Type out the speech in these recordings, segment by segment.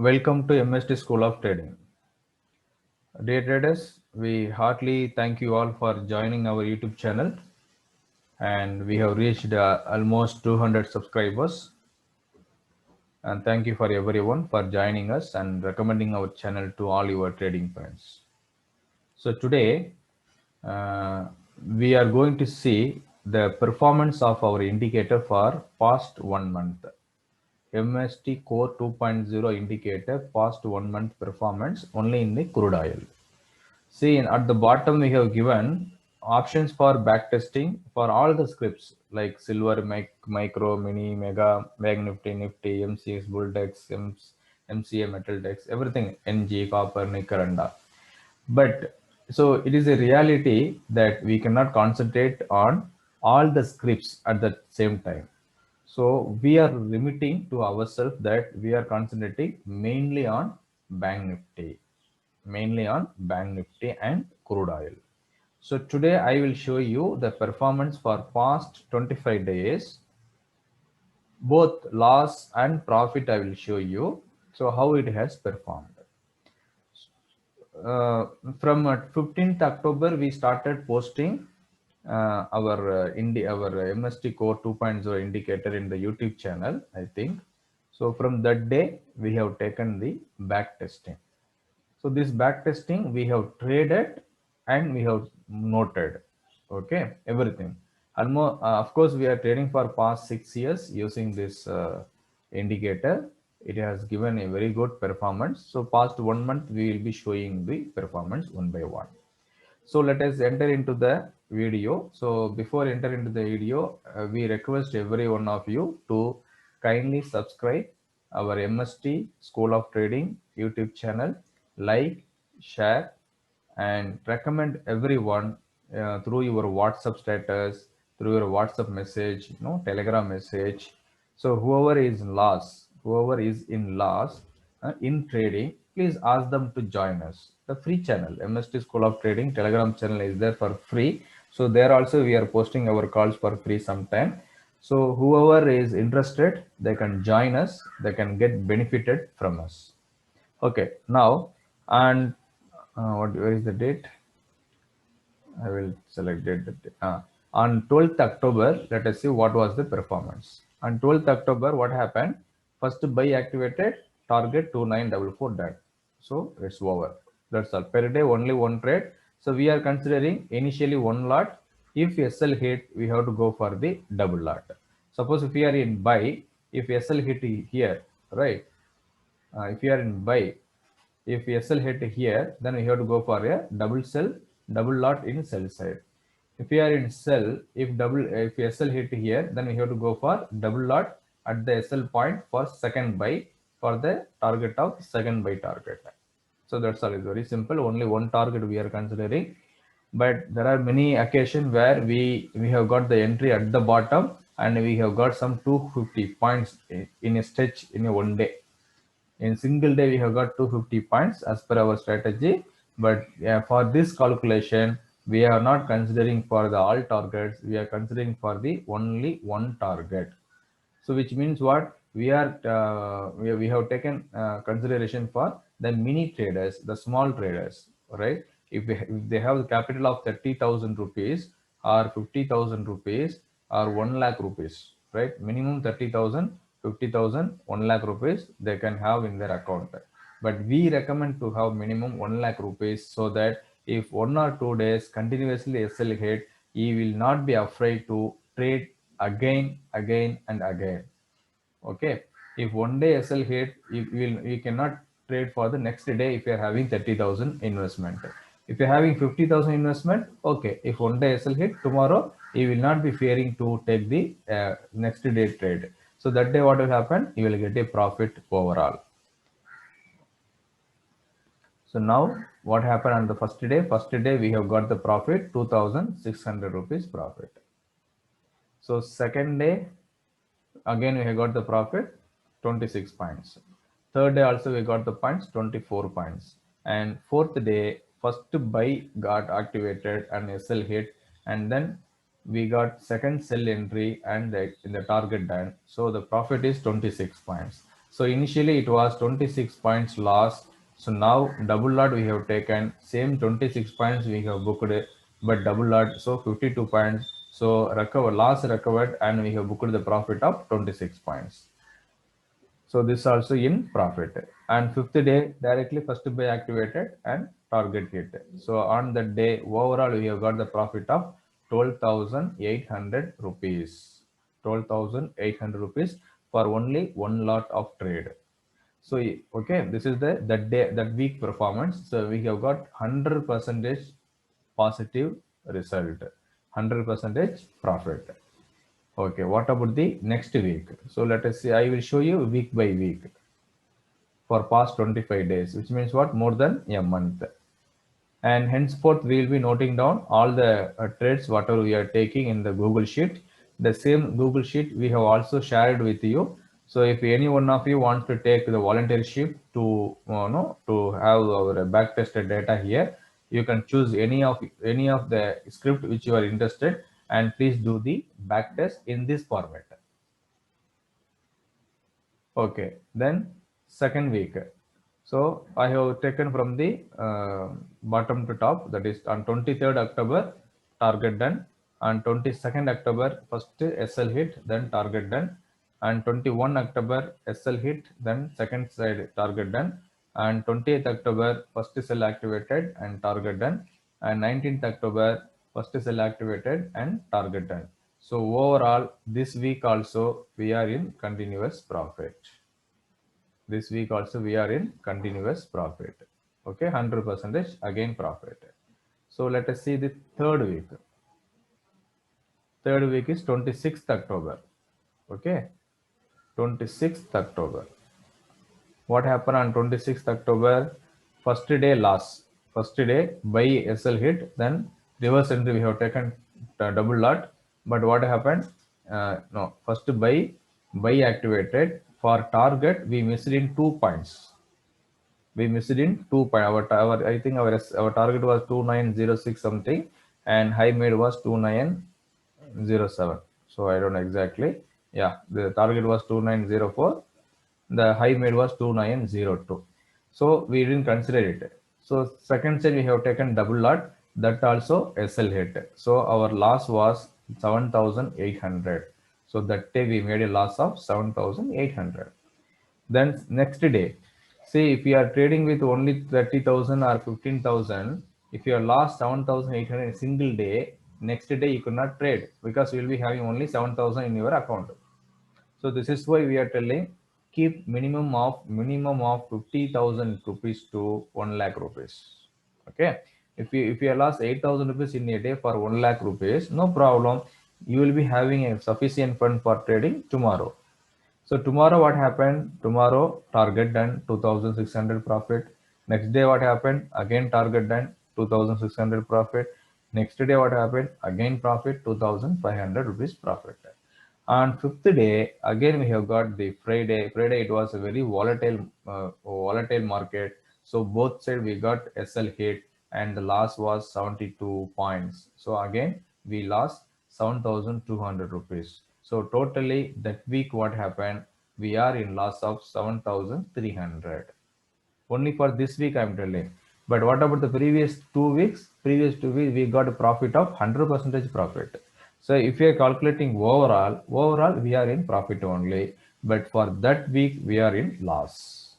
Welcome to MST School of Trading. Dear traders, we heartily thank you all for joining our YouTube channel, and we have reached almost 200 subscribers. And thank you for everyone for joining us and recommending our channel to all your trading friends. So today uh, we are going to see the performance of our indicator for past 1 month. MST Core 2.0 indicator past 1 month performance only in the crude oil. See, at the bottom we have given options for backtesting for all the scripts like silver, micro, mini, mega, bank nifty, nifty, MCX, bulldex, MCA, metal dex, everything, NG, copper, nickel, and all. But so it is a reality that we cannot concentrate on all the scripts at the same time. So we are limiting to ourselves that we are concentrating mainly on Bank Nifty and crude oil. So today I will show you the performance for past 25 days, both loss and profit I will show you. So how it has performed. Uh, from 15th October, we started posting our MST Core 2.0 indicator in the YouTube channel, I think. So from that day, we have taken the back testing. So this back testing we have traded and we have noted, okay, everything. Almost, of course, we are trading for past 6 years using this indicator. It has given a very good performance. So past 1 month, we will be showing the performance one by one. So let us enter into the video. So before enter into the video, we request every one of you to kindly subscribe our MST School of Trading YouTube channel, like, share, and recommend everyone through your WhatsApp status, through your WhatsApp message, Telegram message. So whoever is in loss in trading, please ask them to join us. The free channel, MST School of Trading Telegram channel is there for free. So there also we are posting our calls for free sometime. So whoever is interested, they can join us. They can get benefited from us. Okay, now and where is the date? I will select date. On 12th October, let us see what was the performance. On 12th October, what happened? First buy activated, target 2944 done. So it's over. That's all. Per day, only one trade. So we are considering initially one lot. If SL hit, we have to go for the double lot. Suppose if we are in buy, if SL hit here, right? If you are in buy, if SL hit here, then we have to go for a double sell, double lot in sell side. If you are in sell, if SL hit here, then we have to go for double lot at the SL point for second buy for the target of second buy target. So that's all. Is very simple. Only one target we are considering, but there are many occasions where we have got the entry at the bottom and we have got some 250 points in a stretch in a one day. In single day we have got 250 points as per our strategy, but for this calculation we are not considering for the all targets, we are considering for the only one target. So which means what we have taken consideration for the mini traders, the small traders, right? If they have the capital of 30,000 rupees or 50,000 rupees or 1 lakh rupees, right? Minimum 30,000, 50,000, 1 lakh rupees they can have in their account. But we recommend to have minimum 1 lakh rupees so that if 1 or 2 days continuously SL hit, you will not be afraid to trade again and again. Okay, if one day SL hit, you cannot trade for the next day if you're having 30,000 investment. If you're having 50,000 investment, okay, if one day SL hit, tomorrow you will not be fearing to take the next day trade. So that day what will happen? You will get a profit overall. So now what happened on the first day? First day we have got the profit 2,600 rupees profit. So second day again we have got the profit 26 points. Third day also we got the points 24 points. And fourth day first buy got activated and SL hit, and then we got second sell entry and in the target done. So the profit is 26 points. So initially it was 26 points loss. So now double lot we have taken, same 26 points we have booked, but double lot, so 52 points. So loss recovered, and we have booked the profit of 26 points. So this also in profit. And fifth day directly first buy activated and target hit. So on that day overall we have got the profit of 12,800 rupees. 12,800 rupees for only one lot of trade. So okay, this is that week performance. So we have got 100% positive result, 100% profit. Okay, what about the next week? So let us see. I will show you week by week for past 25 days, which means what? More than a month. And henceforth, we will be noting down all the trades, whatever we are taking in the Google Sheet. The same Google Sheet we have also shared with you. So if any one of you wants to take the volunteership to to have our back tested data here, you can choose any of the script which you are interested, and please do the back test in this format. Okay, then second week. So I have taken from the bottom to top, that is on 23rd October, target done, and 22nd October, first SL hit, then target done, and 21 October, SL hit, then second side target done, and 20th October, first cell activated and target done, and 19th October, first cell activated and target done. So overall, this week also we are in continuous profit. This week also we are in continuous profit. Okay, 100% again profit. So let us see the third week. Third week is 26th October. Okay, 26th October. What happened on 26th October? First day loss. First day buy SL hit, then reverse entry we have taken double lot. But what happened? No, first buy activated. For target we missed in 2 points. We missed in 2 points. I think our target was 2906 something, and high made was 2907. So I don't know exactly. Yeah, the target was 2904. The high made was 2902. So we didn't consider it. So second set we have taken double lot, that also SL hit. So our loss was 7,800. So that day we made a loss of 7,800. Then next day, say if you are trading with only 30,000 or 15,000, if you are lost 7,800 in a single day, next day you could not trade because you will be having only 7,000 in your account. So this is why we are telling keep minimum of 50,000 rupees to 1 lakh rupees. Okay. If you lost 8,000 rupees in a day for 1 lakh rupees, no problem. You will be having a sufficient fund for trading tomorrow. So tomorrow what happened? Tomorrow target done 2,600 profit. Next day what happened? Again target done 2,600 profit. Next day what happened? Again profit 2,500 rupees profit. On fifth day again we have got the Friday. Friday it was a very volatile market. So both side we got SL hit and the loss was 72 points. So again we lost 7,200 rupees. So totally that week what happened? We are in loss of 7,300. Only for this week I'm telling. But what about the previous 2 weeks? Previous 2 weeks we got a profit of 100% profit. So if you are calculating overall we are in profit only. But for that week we are in loss.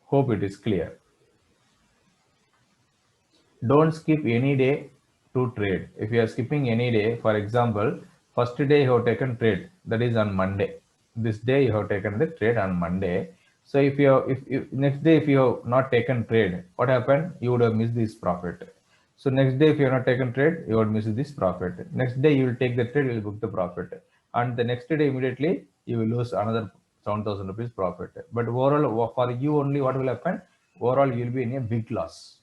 Hope it is clear. Don't skip any day to trade. If you are skipping any day, for example, first day you have taken trade, that is on Monday. This day you have taken the trade on Monday. So if next day if you have not taken trade, what happened? You would have missed this profit. So next day if you have not taken trade, you would miss this profit. Next day you will take the trade, you will book the profit, and the next day immediately you will lose another 7,000 rupees profit. But overall for you only, what will happen? Overall you will be in a big loss.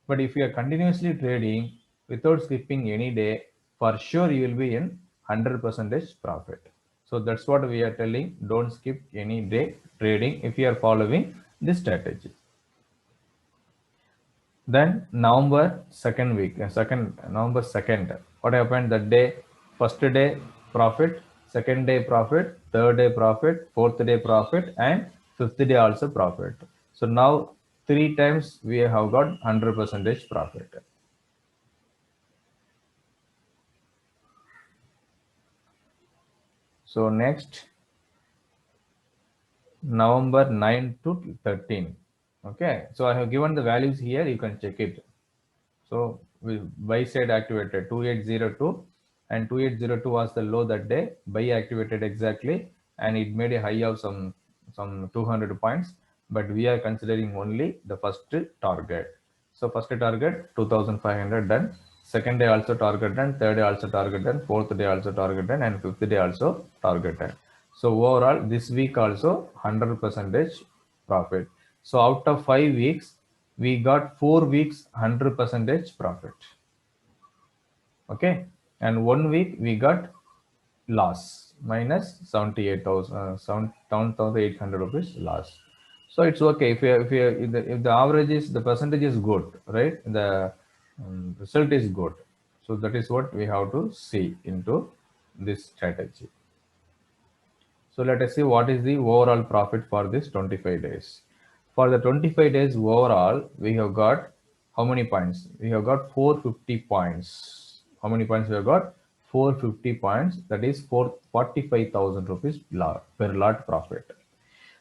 But if you are continuously trading without skipping any day, for sure you will be in 100% profit. So that's what we are telling. Don't skip any day trading if you are following this strategy. Then November 2nd week, November 2nd, what happened that day? First day profit, second day profit, third day profit, fourth day profit, and fifth day also profit. So now 3 times we have got 100% profit. So next, November 9 to 13. Okay, so I have given the values here, you can check it. So we buy side activated 2802, and 2802 was the low that day. Buy activated exactly, and it made a high of some 200 points. But we are considering only the first target. So first target 2500 done. Second day also target done. Third day also target done. Fourth day also target done, and fifth day also target done. So overall this week also 100% profit. So out of 5 weeks, we got 4 weeks 100% profit. Okay, and 1 week we got loss minus 78,000 7,800 rupees loss. So it's okay if the average is the percentage is good, right? The result is good. So that is what we have to see into this strategy. So let us see what is the overall profit for this 25 days. For the 25 days overall, we have got how many points? We have got 450 points. How many points we have got? 450 points. That is 45,000 rupees per lot profit.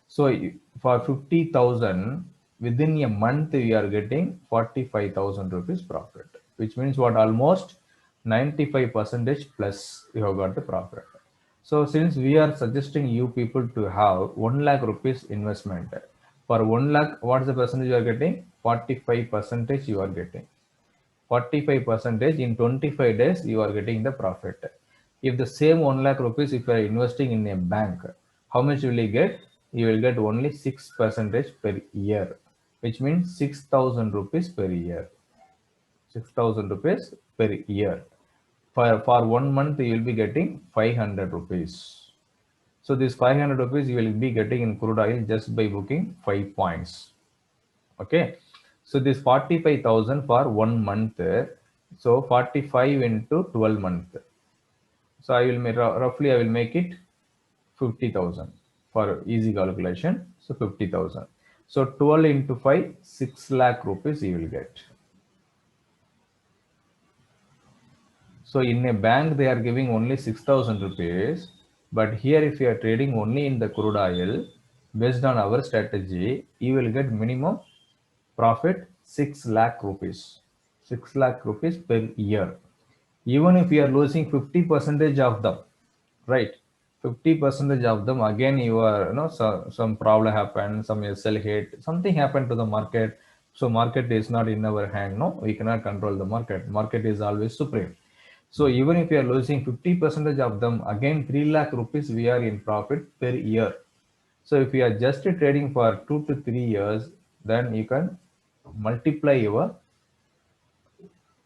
So for 50,000 within a month, we are getting 45,000 rupees profit, which means what, almost 95% plus you have got the profit. So since we are suggesting you people to have 1 lakh rupees investment, for 1 lakh, what is the percentage you are getting? 45% you are getting. 45 percentage in 25 days you are getting the profit. If the same 1 lakh rupees, if you are investing in a bank, how much will you get? You will get only 6% per year, which means 6,000 rupees per year. 6,000 rupees per year. For 1 month you will be getting 500 rupees. So this 500 rupees you will be getting in crude oil just by booking 5 points. Okay, so this 45,000 for 1 month, so 45 into 12 month, so I will make roughly I will make it 50,000 for easy calculation. So 50,000, so 12 into 5, 6 lakh rupees you will get. So in a bank they are giving only 6,000 rupees, but here if you are trading only in the crude oil, based on our strategy, you will get minimum profit 6 lakh rupees. 6 lakh rupees per year. Even if you are losing 50% of them, right? 50% of them, again you are, some problem happened, some sell hit, something happened to the market. So market is not in our hand. No, we cannot control the market. Market is always supreme. So even if you are losing 50% of them, again 3 lakh rupees we are in profit per year. So if you are just trading for 2 to 3 years, then you can multiply your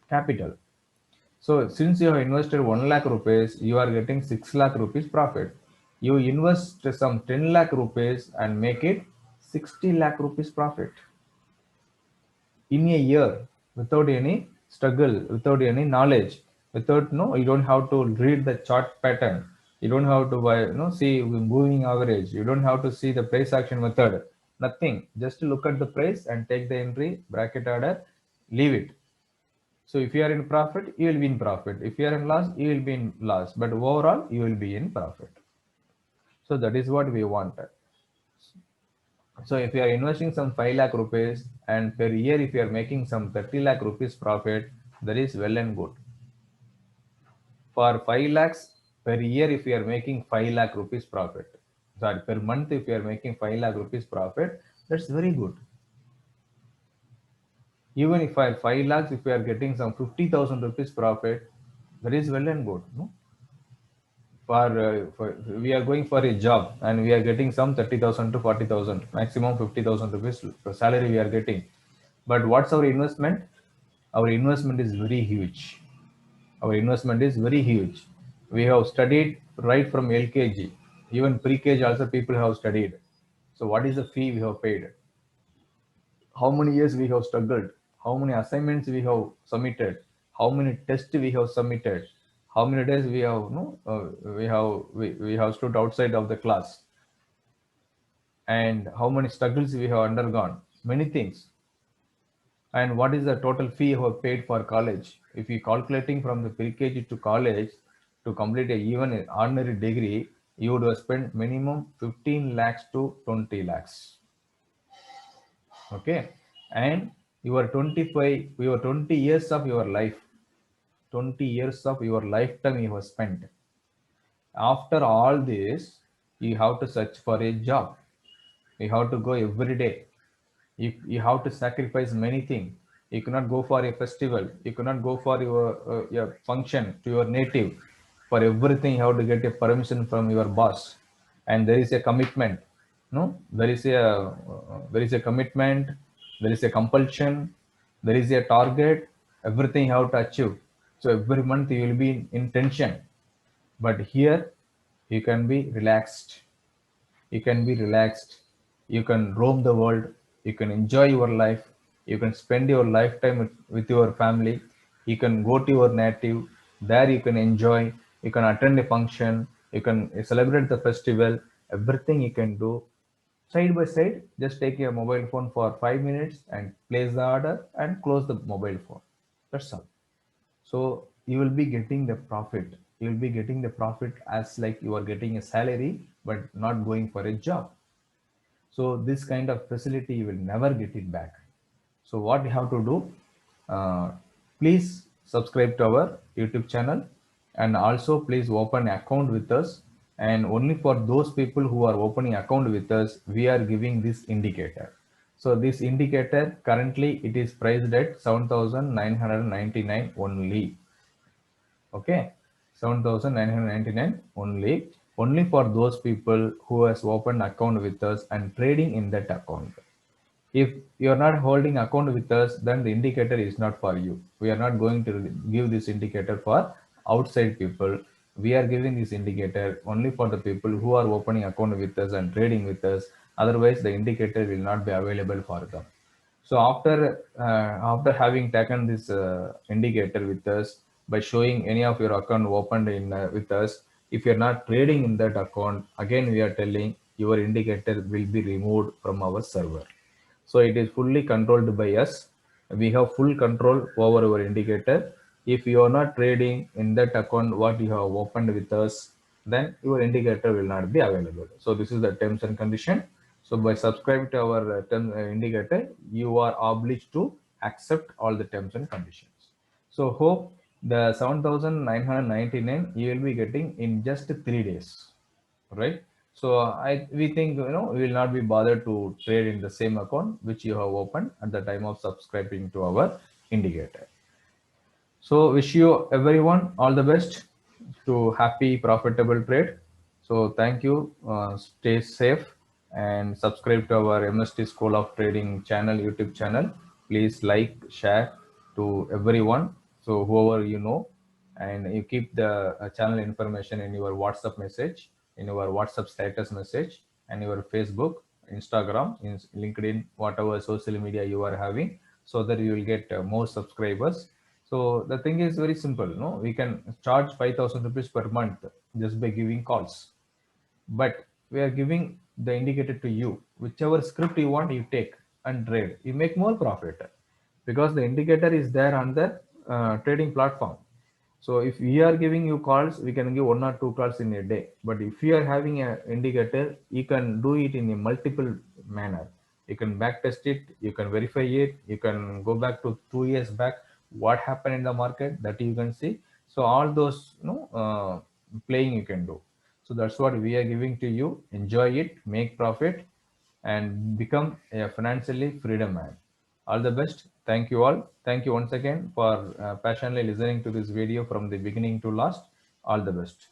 capital. So since you have invested 1 lakh rupees, you are getting 6 lakh rupees profit. You invest some 10 lakh rupees and make it 60 lakh rupees profit in a year, without any struggle, without any knowledge, without, no, you don't have to read the chart pattern. You don't have to see moving average. You don't have to see the price action method. Nothing. Just look at the price and take the entry, bracket order, leave it. So if you are in profit, you will be in profit. If you are in loss, you will be in loss. But overall, you will be in profit. So that is what we want. So if you are investing some 5 lakh rupees and per year, if you are making some 30 lakh rupees profit, that is well and good. For 5 lakhs per year, if you are making 5 lakh rupees profit, sorry, per month, if you are making 5 lakh rupees profit, that's very good. Even if I 5 lakhs, if we are getting some 50,000 rupees profit, that is well and good. No? For we are going for a job and we are getting some 30,000 to 40,000, maximum 50,000 rupees salary we are getting. But what's our investment? Our investment is very huge. Our investment is very huge. We have studied right from LKG, even pre-KG also people have studied. So what is the fee we have paid? How many years we have struggled? How many assignments we have submitted? How many tests we have submitted? How many days we have, no, we have stood outside of the class, and how many struggles we have undergone, many things. And what is the total fee you have paid for college? If you calculating from the pre-KG to college to complete a even an ordinary degree, you would have spent minimum 15 lakhs to 20 lakhs. Okay, and your 20 years of your life, 20 years of your lifetime you have spent. After all this, you have to search for a job. You have to go every day. You have to sacrifice many things. You cannot go for a festival. You cannot go for your function to your native. For everything, you have to get a permission from your boss, and there is a commitment. No, there is a commitment. There is a compulsion. There is a target. Everything you have to achieve. So every month you will be in tension. But here, you can be relaxed. You can be relaxed. You can roam the world. You can enjoy your life. You can spend your lifetime with your family. You can go to your native. There you can enjoy. You can attend a function. You can celebrate the festival. Everything you can do side by side. Just take your mobile phone for 5 minutes and place the order and close the mobile phone. That's all. So you will be getting the profit. You will be getting the profit as like you are getting a salary, but not going for a job. So this kind of facility you will never get it back. So what you have to do, please subscribe to our YouTube channel, and also please open account with us. And only for those people who are opening account with us, we are giving this indicator. So this indicator currently it is priced at 7,999 only. Okay, 7,999 only for those people who has opened account with us and trading in that account. If you're not holding account with us, then the indicator is not for you. We are not going to give this indicator for outside people. We are giving this indicator only for the people who are opening account with us and trading with us. Otherwise the indicator will not be available for them. So after having taken this indicator with us, by showing any of your account opened in with us, if you're not trading in that account, again we are telling your indicator will be removed from our server. So it is fully controlled by us. We have full control over our indicator. If you are not trading in that account what you have opened with us, then your indicator will not be available. So this is the terms and condition. So by subscribing to our indicator, you are obliged to accept all the terms and conditions. So hope the 7,999 you will be getting in just 3 days, right? So we think we will not be bothered to trade in the same account which you have opened at the time of subscribing to our indicator. So wish you everyone all the best to happy profitable trade. So thank you. Stay safe and subscribe to our MST School of Trading channel, YouTube channel. Please like, share to everyone. So whoever you know, and you keep the channel information in your WhatsApp message, in your WhatsApp status message, and your Facebook, Instagram, in LinkedIn, whatever social media you are having, so that you will get more subscribers. So the thing is very simple. No, we can charge 5,000 rupees per month just by giving calls, but we are giving the indicator to you. Whichever script you want, you take and trade. You make more profit because the indicator is there on the trading platform. So if we are giving you calls, we can give 1 or 2 calls in a day. But if you are having an indicator, you can do it in a multiple manner. You can back test it, you can verify it, you can go back to 2 years back, what happened in the market that you can see. So all those playing you can do. So that's what we are giving to you. Enjoy it, make profit, and become a financially freedom man. All the best. Thank you all. Thank you once again for passionately listening to this video from the beginning to last. All the best.